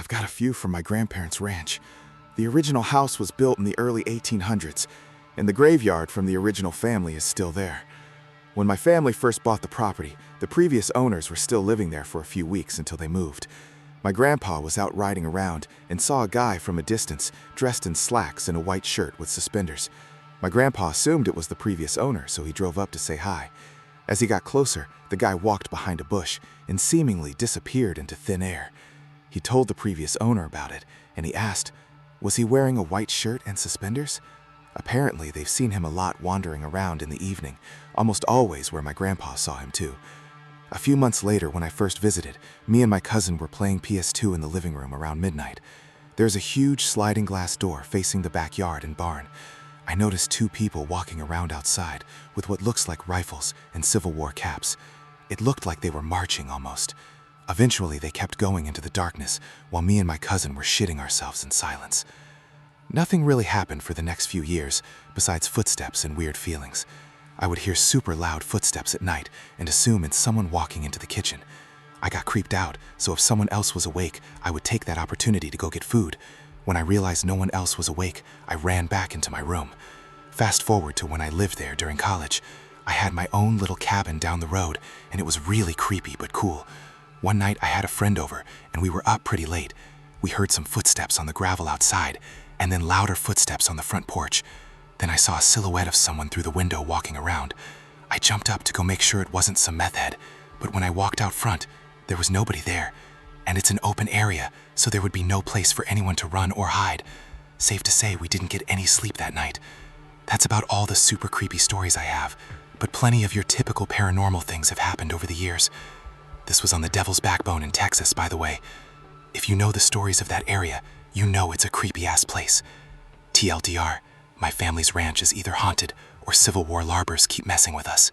I've got a few from my grandparents' ranch. The original house was built in the early 1800s, and the graveyard from the original family is still there. When my family first bought the property, the previous owners were still living there for a few weeks until they moved. My grandpa was out riding around and saw a guy from a distance dressed in slacks and a white shirt with suspenders. My grandpa assumed it was the previous owner, so he drove up to say hi. As he got closer, the guy walked behind a bush and seemingly disappeared into thin air. He told the previous owner about it, and he asked, was he wearing a white shirt and suspenders? Apparently, they've seen him a lot wandering around in the evening, almost always where my grandpa saw him too. A few months later, when I first visited, me and my cousin were playing PS2 in the living room around midnight. There's a huge sliding glass door facing the backyard and barn. I noticed two people walking around outside with what looks like rifles and Civil War caps. It looked like they were marching almost. Eventually, they kept going into the darkness while me and my cousin were shitting ourselves in silence. Nothing really happened for the next few years besides footsteps and weird feelings. I would hear super loud footsteps at night and assume it's someone walking into the kitchen. I got creeped out, so if someone else was awake, I would take that opportunity to go get food. When I realized no one else was awake, I ran back into my room. Fast forward to when I lived there during college. I had my own little cabin down the road, and it was really creepy but cool. One night I had a friend over, and we were up pretty late. We heard some footsteps on the gravel outside, and then louder footsteps on the front porch. Then I saw a silhouette of someone through the window walking around. I jumped up to go make sure it wasn't some meth head, but when I walked out front, there was nobody there. And it's an open area, so there would be no place for anyone to run or hide. Safe to say, we didn't get any sleep that night. That's about all the super creepy stories I have, but plenty of your typical paranormal things have happened over the years. This was on the Devil's Backbone in Texas, by the way. If you know the stories of that area, you know it's a creepy-ass place. TLDR, my family's ranch is either haunted or Civil War larbers keep messing with us.